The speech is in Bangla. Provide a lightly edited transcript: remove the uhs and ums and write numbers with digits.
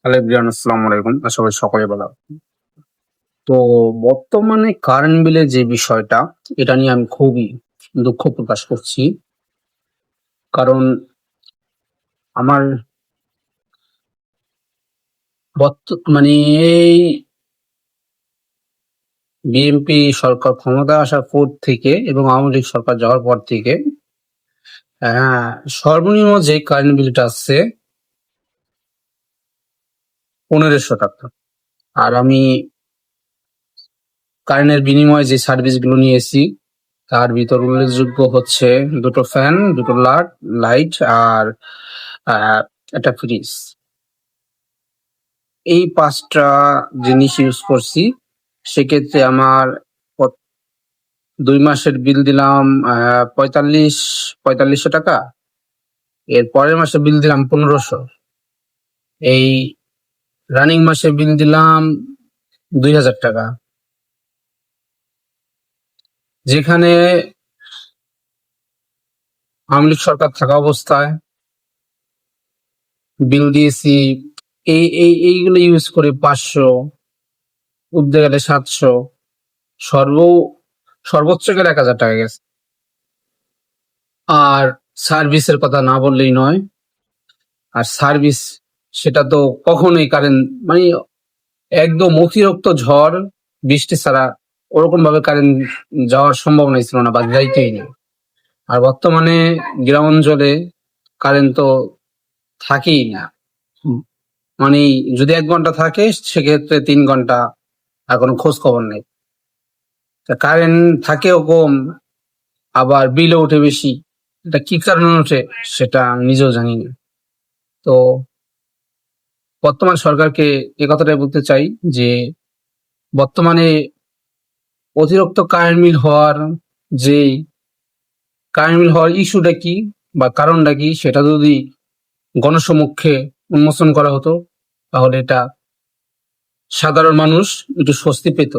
হ্যালো এভরিওয়ান, আসসালামু আলাইকুম। আশা করি সকলে ভালো আছেন। তো বর্তমানে কারেন্ট বিলের যে বিষয়টা, এটা নিয়ে আমি খুবই দুঃখ প্রকাশ করছি। কারণ আমার মানে এই বিএনপি সরকার ক্ষমতায় আসার পর থেকে এবং আওয়ামী লীগ সরকার যাওয়ার পর থেকে আহ, সর্বনিম্ন যে কারেন্ট বিলটা আসছে 1500 টাকা। আর আমি কারেন্টের বিনিময়ে যে সার্ভিসগুলো নিয়েছি তার ভিতর উল্লেখযোগ্য হচ্ছে দুটো ফ্যান, দুটো লাইট আর আহ, একটা ফ্রিজ। এই 5টা জিনিস ইউজ করছি। সেক্ষেত্রে আমার 2 মাসের বিল দিলাম 4500 টাকা। এর পরের মাসে বিল দিলাম 1500। এই রানিং মাসে বিল দিলাম 2000 টাকা, যেখানে আওয়ামী লীগ সরকার থাকা অবস্থায় বিল দিয়েছি এইগুলো ইউজ করে 500, উঠতে গেলে 700, সর্বোচ্চ গেলে 1000 টাকা গেছে। আর সার্ভিসের কথা না বললেই নয়। আর সার্ভিস সেটা তো কখনোই কারেন্ট মানে একদম অতিরিক্ত ঝড় বৃষ্টি ছাড়া ওরকম ভাবে কারেন্ট যাওয়ার সম্ভাবনাই ছিল না বা যাইতেই না। আর বর্তমানে গ্রাম অঞ্চলে কারেন্ট তো থাকেই না। উম, মানে যদি 1 ঘন্টা থাকে সেক্ষেত্রে 3 ঘন্টা আর কোনো খোঁজ খবর নেই। কারেন্ট থাকেও কম, আবার বিলও ওঠে বেশি। এটা কি কারণে ওঠে সেটা আমি নিজেও জানি না। তো বর্তমান সরকারকে এ কথাটাই বলতে চাই যে বর্তমানে অতিরিক্ত যে কারেন্ট বিল হওয়ার ইস্যুটা কি বা কারণটা কি সেটা যদি গণসমক্ষে উন্মোচন করা হতো তাহলে এটা সাধারণ মানুষ একটু স্বস্তি পেত।